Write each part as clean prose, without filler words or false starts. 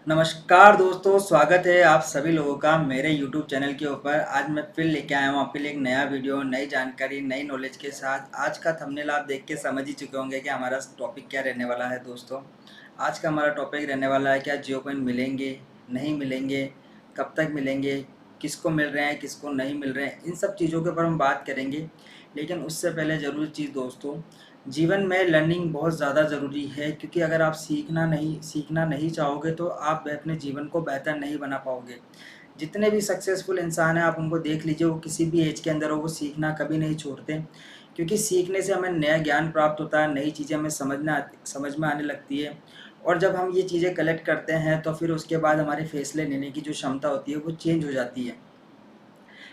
नमस्कार दोस्तों, स्वागत है आप सभी लोगों का मेरे YouTube चैनल के ऊपर। आज मैं फिर लेके आया हूँ आपके लिए एक नया वीडियो, नई जानकारी, नई नॉलेज के साथ। आज का थंबनेल आप देख के समझ ही चुके होंगे कि हमारा टॉपिक क्या रहने वाला है दोस्तों। आज का हमारा टॉपिक रहने वाला है क्या जियो कॉइन मिलेंगे, नहीं मिलेंगे, कब तक मिलेंगे, किसको मिल रहे हैं, किसको नहीं मिल रहे हैं, इन सब चीज़ों के ऊपर हम बात करेंगे। लेकिन उससे पहले ज़रूरी चीज़ दोस्तों, जीवन में लर्निंग बहुत ज़्यादा ज़रूरी है, क्योंकि अगर आप सीखना नहीं चाहोगे तो आप अपने जीवन को बेहतर नहीं बना पाओगे। जितने भी सक्सेसफुल इंसान हैं आप उनको देख लीजिए, वो किसी भी एज के अंदर हो, वो सीखना कभी नहीं छोड़ते। क्योंकि सीखने से हमें नया ज्ञान प्राप्त होता है, नई चीज़ें हमें समझ में आने लगती है। और जब हम ये चीज़ें कलेक्ट करते हैं तो फिर उसके बाद हमारे फैसले लेने की जो क्षमता होती है वो चेंज हो जाती है।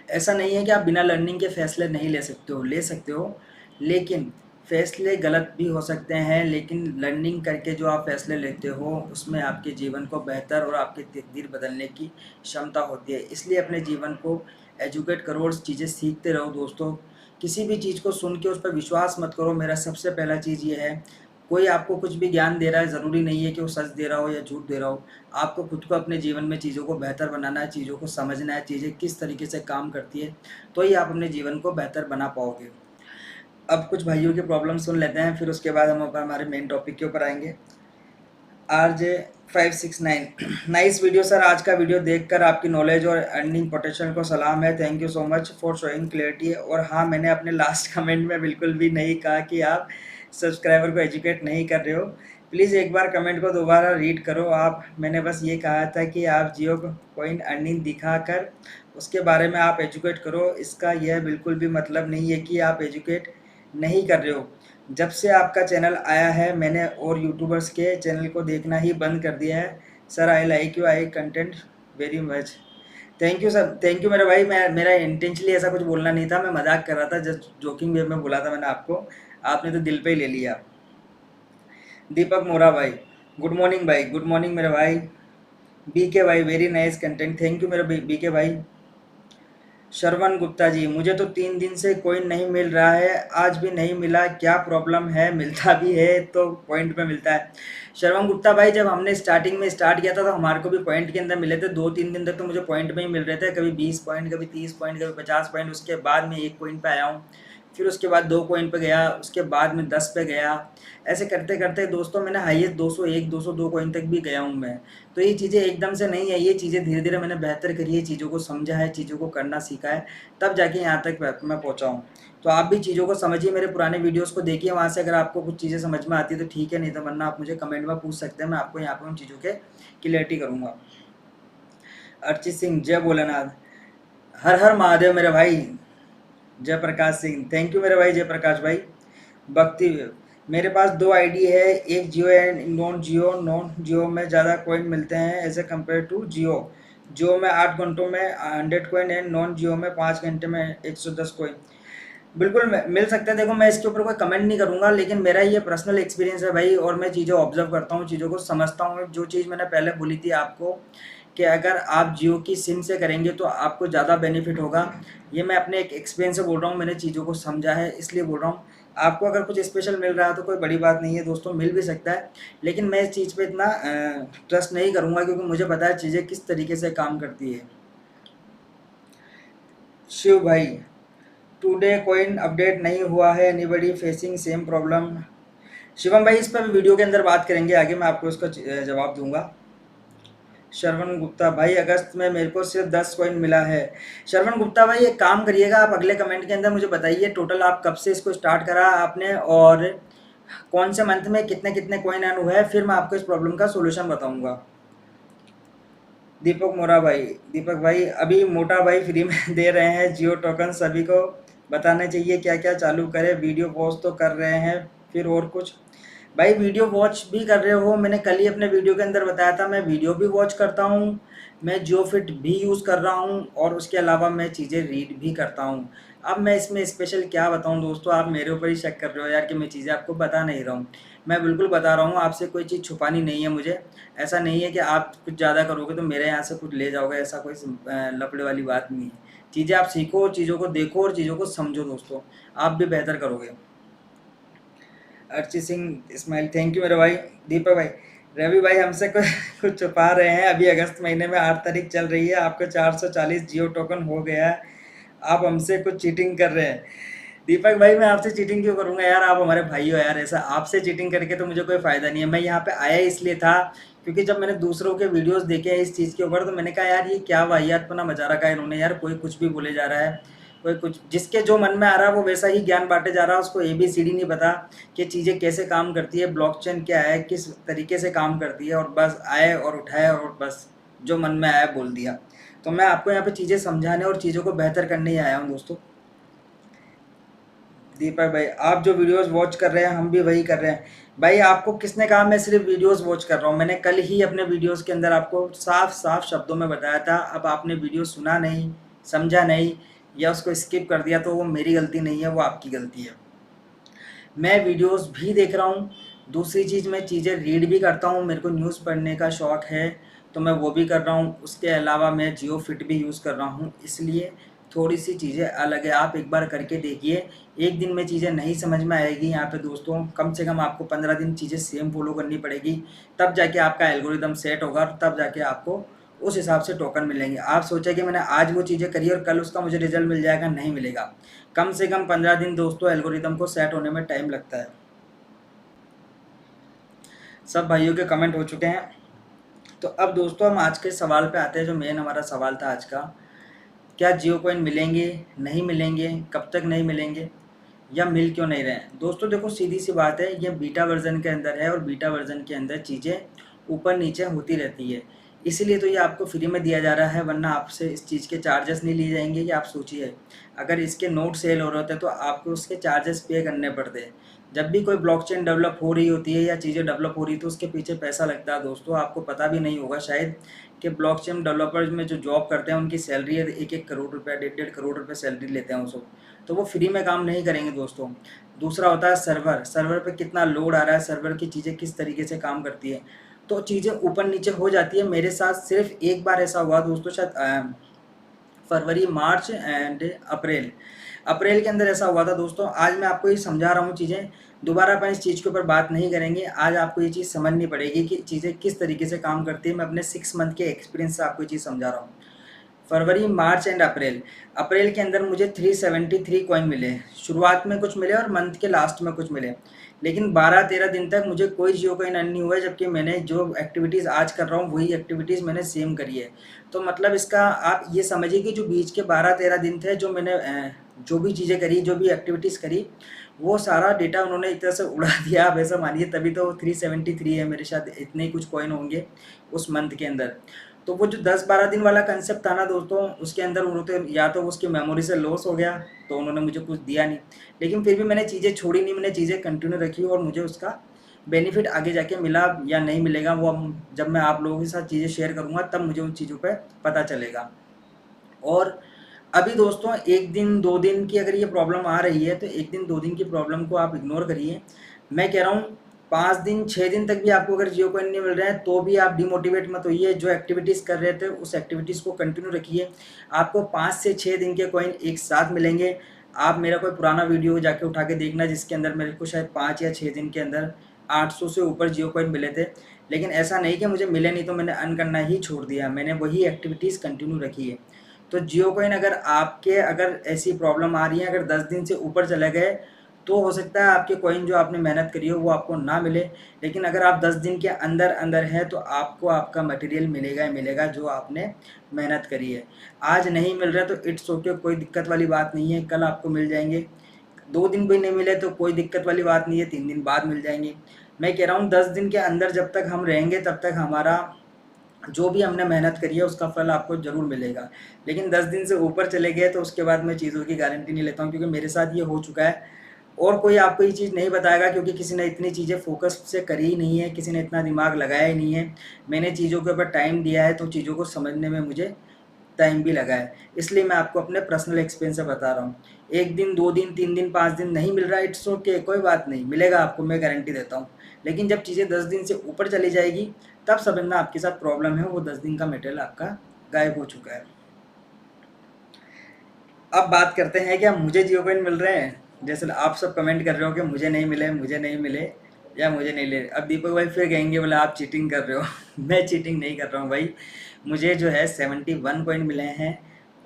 ऐसा नहीं है कि आप बिना लर्निंग के फैसले नहीं ले सकते हो, लेकिन फैसले गलत भी हो सकते हैं। लेकिन लर्निंग करके जो आप फैसले लेते हो उसमें आपके जीवन को बेहतर और आपकी तकदीर बदलने की क्षमता होती है। इसलिए अपने जीवन को एजुकेट करो और चीज़ें सीखते रहो दोस्तों। किसी भी चीज़ को सुन के उस पर विश्वास मत करो। मेरा सबसे पहला चीज़ ये है, कोई आपको कुछ भी ज्ञान दे रहा है, ज़रूरी नहीं है कि वो सच दे रहा हो या झूठ दे रहा हो। आपको खुद को अपने जीवन में चीज़ों को बेहतर बनाना है, चीज़ों को समझना है, चीज़ें किस तरीके से काम करती है, तो ही आप अपने जीवन को बेहतर बना पाओगे। अब कुछ भाइयों की प्रॉब्लम सुन लेते हैं, फिर उसके बाद हम हमारे मेन टॉपिक के ऊपर आएंगे। RJ 569 nice video sir. आज का वीडियो देखकर आपकी नॉलेज और अर्निंग पोटेंशियल को सलाम है। Thank you so much for showing clarity. और हाँ, मैंने अपने लास्ट कमेंट में बिल्कुल भी नहीं कहा कि आप सब्सक्राइबर को एजुकेट नहीं कर रहे हो। प्लीज़ एक बार कमेंट को दोबारा रीड करो आप। मैंने बस ये कहा था कि आप जियो कॉइन अर्निंग दिखाकर उसके बारे में आप एजुकेट करो। इसका यह बिल्कुल भी मतलब नहीं है कि आप एजुकेट नहीं कर रहे हो। जब से आपका चैनल आया है मैंने और यूट्यूबर्स के चैनल को देखना ही बंद कर दिया है। Sir I like you I content very much. Thank you sir, thank you मेरे भाई। मेरा इंटेंशनली ऐसा कुछ बोलना नहीं था, मैं मजाक कर रहा था, जस्ट जोकिंग वे में बोला था मैंने आपको। आपने तो दिल पे ही ले लिया। दीपक मोरा भाई, गुड मॉर्निंग भाई, गुड मॉर्निंग मेरे भाई। बीके भाई, very nice content, thank you मेरे बीके भाई। श्रवण गुप्ता जी, मुझे तो 3 दिन से कॉइन नहीं मिल रहा है, आज भी नहीं मिला, क्या प्रॉब्लम है? मिलता भी है तो पॉइंट पे मिलता है। श्रवण गुप्ता भाई, जब हमने स्टार्टिंग में स्टार्ट किया था तो हमारे को भी पॉइंट के अंदर मिले थे। 2-3 दिन तक तो मुझे पॉइंट में ही मिल रहे थे, कभी 20 पॉइंट, कभी 30 पॉइंट, कभी 50 पॉइंट। उसके बाद में 1 कॉइन पे आया हूँ, फिर उसके बाद 2 कॉइन पे गया, उसके बाद में 10 पे गया। ऐसे करते करते दोस्तों मैंने हाईएस्ट 201 202 कॉइन तक भी गया हूँ मैं। तो ये चीज़ें एकदम से नहीं है, ये चीज़ें धीरे धीरे मैंने बेहतर करी है, चीज़ों को समझा है, चीज़ों को करना सीखा है, तब जाके यहाँ तक मैं पहुँचा हूँ। तो आप भी चीज़ों को समझिए, मेरे पुराने वीडियोस को देखिए, वहाँ से अगर आपको कुछ चीज़ें समझ में आती है तो ठीक है, नहीं तो वरना आप मुझे कमेंट में पूछ सकते हैं, मैं आपको यहाँ पे उन चीज़ों के क्लियरिटी करूँगा। अर्चित सिंह, जय भोलेनाथ, हर हर महादेव मेरे भाई। जयप्रकाश सिंह, थैंक यू मेरे भाई जयप्रकाश भाई। भक्ति, मेरे पास 2 आईडी है, एक जियो एंड नॉन जियो में ज़्यादा कॉइन मिलते हैं एज ए कम्पेयर टू जियो। जियो में 8 घंटों में 100 कॉइन एंड नॉन जियो में 5 घंटे में 110 कॉइन। बिल्कुल मिल सकता है। देखो, मैं इसके ऊपर कोई कमेंट नहीं करूंगा, लेकिन मेरा ये पर्सनल एक्सपीरियंस है भाई, और मैं चीज़ें ऑब्जर्व करता हूँ, चीज़ों को समझता हूँ। जो चीज़ मैंने पहले बोली थी आपको कि अगर आप जियो की सिम से करेंगे तो आपको ज़्यादा बेनिफिट होगा, ये मैं अपने एक एक्सपीरियंस से बोल रहा हूँ, मैंने चीज़ों को समझा है इसलिए बोल रहा हूँ। आपको अगर कुछ स्पेशल मिल रहा है तो कोई बड़ी बात नहीं है दोस्तों, मिल भी सकता है। लेकिन मैं इस चीज़ पे इतना ट्रस्ट नहीं करूँगा, क्योंकि मुझे पता है चीज़ें किस तरीके से काम करती है। शिव भाई, टुडे कॉइन अपडेट नहीं हुआ है, anybody facing same problem? Shivam भाई, इस पर वीडियो के अंदर बात करेंगे आगे, मैं आपको इसका जवाब दूंगा। श्रवण गुप्ता भाई, अगस्त में मेरे को सिर्फ 10 कॉइन मिला है। श्रवण गुप्ता भाई, एक काम करिएगा, आप अगले कमेंट के अंदर मुझे बताइए टोटल आप कब से इसको स्टार्ट करा आपने, और कौन से मंथ में कितने कितने कॉइन अर्न हुए हैं, फिर मैं आपको इस प्रॉब्लम का सोल्यूशन बताऊंगा। दीपक मोरा भाई, दीपक भाई, अभी मोटा भाई फ्री में दे रहे हैं जियो टोकन, सभी को बताने चाहिए क्या क्या चालू करें। वीडियो वॉच तो कर रहे हैं, फिर और कुछ? भाई वीडियो वॉच भी कर रहे हो, मैंने कल ही अपने वीडियो के अंदर बताया था, मैं वीडियो भी वॉच करता हूँ, मैं जियो फिट भी यूज़ कर रहा हूँ, और उसके अलावा मैं चीज़ें रीड भी करता हूँ। अब मैं इसमें स्पेशल क्या बताऊँ दोस्तों, आप मेरे ऊपर ही शक कर रहे हो यार कि मैं चीज़ें आपको बता नहीं रहा हूँ। मैं बिल्कुल बता रहा हूँ, आपसे कोई चीज़ छुपानी नहीं है मुझे। ऐसा नहीं है कि आप कुछ ज़्यादा करोगे तो मेरे यहाँ से कुछ ले जाओगे, ऐसा कोई लफड़े वाली बात नहीं है। चीज़ें आप सीखो, चीज़ों को देखो और चीज़ों को समझो दोस्तों, आप भी बेहतर करोगे। अर्चित सिंह इस्माइल, थैंक यू मेरे भाई। दीपक भाई, रवि भाई हमसे कुछ कुछ छुपा रहे हैं। अभी अगस्त महीने में 8 तारीख चल रही है, आपको 440 जियो टोकन हो गया है, आप हमसे कुछ चीटिंग कर रहे हैं। दीपक भाई मैं आपसे चीटिंग क्यों करूंगा यार, आप हमारे भाई हो यार। ऐसा आपसे चीटिंग करके तो मुझे कोई फ़ायदा नहीं है। मैं यहाँ पे आया इसलिए था क्योंकि जब मैंने दूसरों के वीडियोस देखे हैं इस चीज़ के ऊपर, तो मैंने कहा यार ये क्या वाहियातपना मचा रखा है इन्होंने यार। कोई कुछ भी बोले जा रहा है, कोई कुछ, जिसके जो मन में आ रहा है वो वैसा ही ज्ञान बांटे जा रहा है। उसको ABCD नहीं पता कि चीज़ें कैसे काम करती है, ब्लॉकचेन क्या है, किस तरीके से काम करती है, और बस आए और उठाए और बस जो मन में आया बोल दिया। तो मैं आपको यहाँ पे चीज़ें समझाने और चीज़ों को बेहतर करने ही आया हूँ दोस्तों। दीपक भाई आप जो वीडियोस वॉच कर रहे हैं हम भी वही कर रहे हैं। भाई आपको किसने कहा मैं सिर्फ वीडियोस वॉच कर रहा हूँ? मैंने कल ही अपने वीडियोस के अंदर आपको साफ साफ शब्दों में बताया था। अब आपने वीडियो सुना नहीं, समझा नहीं, या उसको स्किप कर दिया, तो वो मेरी गलती नहीं है, वो आपकी गलती है। मैं वीडियोस भी देख रहा हूँ, दूसरी चीज़ मैं चीज़ें रीड भी करता हूँ, मेरे को न्यूज़ पढ़ने का शौक़ है तो मैं वो भी कर रहा हूँ। उसके अलावा मैं जियो फिट भी यूज़ कर रहा हूँ, इसलिए थोड़ी सी चीज़ें अलग है। आप एक बार करके देखिए, एक दिन में चीज़ें नहीं समझ में आएगी यहाँ पे दोस्तों, कम से कम आपको 15 दिन चीज़ें सेम फॉलो करनी पड़ेगी, तब जाके आपका एल्गोरिदम सेट होगा और तब जाके आपको उस हिसाब से टोकन मिलेंगे। आप सोचे कि मैंने आज वो चीज़ें करी और कल उसका मुझे रिजल्ट मिल जाएगा, नहीं मिलेगा। कम से कम 15 दिन दोस्तों एल्गोरिदम को सेट होने में टाइम लगता है। सब भाइयों के कमेंट हो चुके हैं। तो अब दोस्तों हम आज के सवाल पे आते हैं, जो मेन हमारा सवाल था आज का। क्या जियो कॉइन मिलेंगे, नहीं मिलेंगे, कब तक नहीं मिलेंगे, या मिल क्यों नहीं रहे हैं? दोस्तों देखो सीधी सी बात है, ये बीटा वर्जन के अंदर है और बीटा वर्जन के अंदर चीज़ें ऊपर नीचे होती रहती है, इसीलिए तो ये आपको फ्री में दिया जा रहा है, वरना आपसे इस चीज़ के चार्जेस नहीं लिए जाएंगे। कि आप सोचिए अगर इसके नोट सेल हो रहे होते तो आपको उसके चार्जेस पे करने पड़ते। जब भी कोई ब्लॉकचेन डेवलप हो रही होती है या चीज़ें डेवलप हो रही है तो उसके पीछे पैसा लगता है दोस्तों। आपको पता भी नहीं होगा शायद कि ब्लॉकचेन डेवलपर्स में जो जॉब करते हैं उनकी सैलरी है 1-1 करोड़ रुपया, 1.5-1.5 करोड़ रुपये सैलरी लेते हैं वो। तो वो फ्री में काम नहीं करेंगे दोस्तों। दूसरा होता है सर्वर, सर्वर पे कितना लोड आ रहा है, सर्वर की चीज़ें किस तरीके से काम करती है, तो चीज़ें ऊपर नीचे हो जाती है। मेरे साथ सिर्फ एक बार ऐसा हुआ दोस्तों, शायद फरवरी, मार्च एंड अप्रैल, अप्रैल के अंदर ऐसा हुआ था दोस्तों। आज मैं आपको ये समझा रहा हूँ चीज़ें, दोबारा अपन इस चीज़ के ऊपर बात नहीं करेंगे। आज आपको ये चीज़ समझनी पड़ेगी कि चीज़ें किस तरीके से काम करती है। मैं अपने 6 मंथ के एक्सपीरियंस से आपको ये चीज़ समझा रहा हूँ। फरवरी, मार्च एंड अप्रैल, अप्रैल के अंदर मुझे 373 कॉइन मिले। शुरुआत में कुछ मिले और मंथ के लास्ट में कुछ मिले, लेकिन 12-13 दिन तक मुझे कोई जियो कॉइन अर्न नहीं हुआ है, जबकि मैंने जो एक्टिविटीज़ आज कर रहा हूँ वही एक्टिविटीज़ मैंने सेम करी है। तो मतलब इसका आप ये समझिए कि जो बीच के 12-13 दिन थे, जो मैंने जो भी चीज़ें करी, जो भी एक्टिविटीज़ करी, वो सारा डेटा उन्होंने एक तरह से उड़ा दिया, आप ऐसा मानिए। तभी तो 373 है मेरे साथ, इतने ही कुछ कॉइन होंगे उस मंथ के अंदर। तो वो जो 10-12 दिन वाला कंसेप्ट था ना दोस्तों, उसके अंदर उन्होंने या तो उसकी मेमोरी से लॉस हो गया तो उन्होंने मुझे कुछ दिया नहीं, लेकिन फिर भी मैंने चीज़ें छोड़ी नहीं, मैंने चीज़ें कंटिन्यू रखी और मुझे उसका बेनिफिट आगे जाके मिला या नहीं मिलेगा वो जब मैं आप लोगों के साथ चीज़ें शेयर करूँगा तब मुझे उन चीज़ों पे पता चलेगा। और अभी दोस्तों 1 दिन 2 दिन की अगर ये प्रॉब्लम आ रही है तो 1 दिन 2 दिन की प्रॉब्लम को आप इग्नोर करिए। मैं कह रहा हूँ 5 दिन 6 दिन तक भी आपको अगर जियो कॉइन नहीं मिल रहा है तो भी आप डिमोटिवेट मत होइए। जो एक्टिविटीज़ कर रहे थे उस एक्टिविटीज़ को कंटिन्यू रखिए। आपको 5 से 6 दिन के कॉइन एक साथ मिलेंगे। आप मेरा कोई पुराना वीडियो जाके उठा के देखना, जिसके अंदर मेरे को शायद 5 या 6 दिन के अंदर 800 से ऊपर जियो कॉइन मिले थे। लेकिन ऐसा नहीं कि मुझे मिले नहीं तो मैंने अर्न करना ही छोड़ दिया, मैंने वही एक्टिविटीज़ कंटिन्यू रखी है। तो जियो कॉइन अगर ऐसी प्रॉब्लम आ रही है, अगर 10 दिन से ऊपर चले गए तो हो सकता है आपके कॉइन जो आपने मेहनत करी हो वो आपको ना मिले। लेकिन अगर आप 10 दिन के अंदर अंदर है तो आपको आपका मटेरियल मिलेगा ही मिलेगा जो आपने मेहनत करी है। आज नहीं मिल रहा तो इट्स ओके, कोई दिक्कत वाली बात नहीं है, कल आपको मिल जाएंगे। 2 दिन भी नहीं मिले तो कोई दिक्कत वाली बात नहीं है, 3 दिन बाद मिल जाएंगे। मैं कह रहा हूँ 10 दिन के अंदर जब तक हम रहेंगे तब तक हमारा जो भी हमने मेहनत करी है उसका फल आपको ज़रूर मिलेगा। लेकिन 10 दिन से ऊपर चले गए तो उसके बाद मैं चीज़ों की गारंटी नहीं लेता हूँ, क्योंकि मेरे साथ ये हो चुका है और कोई आपको ये चीज़ नहीं बताएगा, क्योंकि किसी ने इतनी चीज़ें फोकस से करी ही नहीं है, किसी ने इतना दिमाग लगाया ही नहीं है। मैंने चीज़ों के ऊपर टाइम दिया है तो चीज़ों को समझने में मुझे टाइम भी लगा है, इसलिए मैं आपको अपने पर्सनल एक्सपीरियंस से बता रहा हूँ। 1 दिन 2 दिन 3 दिन 5 दिन नहीं मिल रहा है, इट्स ओके, कोई बात नहीं, मिलेगा आपको, मैं गारंटी देता हूँ। लेकिन जब चीज़ें 10 दिन से ऊपर चली जाएगी तब समझना आपके साथ प्रॉब्लम है, वो 10 दिन का मटेरियल आपका गायब हो चुका है। अब बात करते हैं क्या मुझे जियो कॉइन मिल रहे हैं? जैसे आप सब कमेंट कर रहे हो कि मुझे नहीं मिले, मुझे नहीं मिले। या मुझे नहीं ले। अब दीपक भाई फिर कहेंगे बोला आप चीटिंग कर रहे हो। मैं चीटिंग नहीं कर रहा हूँ भाई। मुझे जो है 71 कॉइन मिले हैं।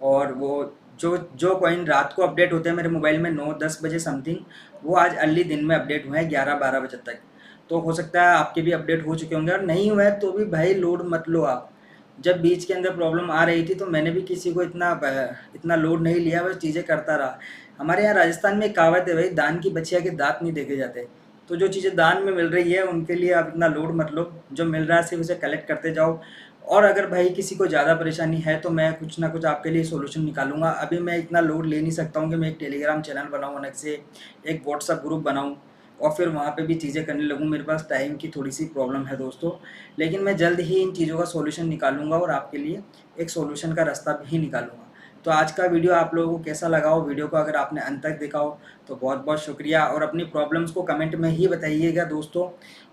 और वो जो जो कॉइन रात को अपडेट होते हैं मेरे मोबाइल में 9-10 बजे समथिंग, वो आज अर्ली दिन में अपडेट हुए हैं 11-12 बजे तक। तो हो सकता है आपके भी अपडेट हो चुके होंगे, और नहीं हुआ है तो भी भाई लोड मत लो आप। जब बीच के अंदर प्रॉब्लम आ रही थी तो मैंने भी किसी को इतना लोड नहीं लिया, बस चीज़ें करता रहा। हमारे यहाँ राजस्थान में एक कहावत है भाई, दान की बछिया के दांत नहीं देखे जाते। तो जो चीज़ें दान में मिल रही है उनके लिए आप इतना लोड मत लो, जो मिल रहा है सिर्फ उसे कलेक्ट करते जाओ। और अगर भाई किसी को ज़्यादा परेशानी है तो मैं कुछ ना कुछ आपके लिए सॉल्यूशन निकालूंगा। अभी मैं इतना लोड ले नहीं सकता हूँ कि मैं एक टेलीग्राम चैनल बनाऊँ, अलग से एक व्हाट्सअप ग्रुप बनाऊँ और फिर वहाँ पे भी चीज़ें करने लगूँ। मेरे पास टाइम की थोड़ी सी प्रॉब्लम है दोस्तों, लेकिन मैं जल्द ही इन चीज़ों का सॉल्यूशन निकालूंगा और आपके लिए एक सॉल्यूशन का रास्ता भी निकालूंगा। तो आज का वीडियो आप लोगों को कैसा लगा हो, वीडियो को अगर आपने अंत तक देखा हो तो बहुत बहुत शुक्रिया। और अपनी प्रॉब्लम्स को कमेंट में ही बताइएगा दोस्तों।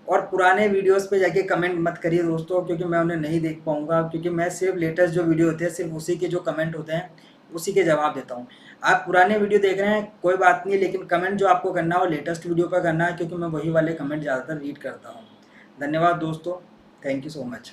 और पुराने वीडियोस पे जाके कमेंट मत करिए दोस्तों, क्योंकि मैं उन्हें नहीं देख पाऊँगा, क्योंकि मैं सिर्फ लेटेस्ट जो वीडियो होते हैं सिर्फ उसी के जो कमेंट होते हैं उसी के जवाब देता हूँ। आप पुराने वीडियो देख रहे हैं कोई बात नहीं, लेकिन कमेंट जो आपको करना है वो लेटेस्ट वीडियो पर करना है, क्योंकि मैं वही वाले कमेंट ज़्यादातर रीड करता हूँ। धन्यवाद दोस्तों, थैंक यू सो मच।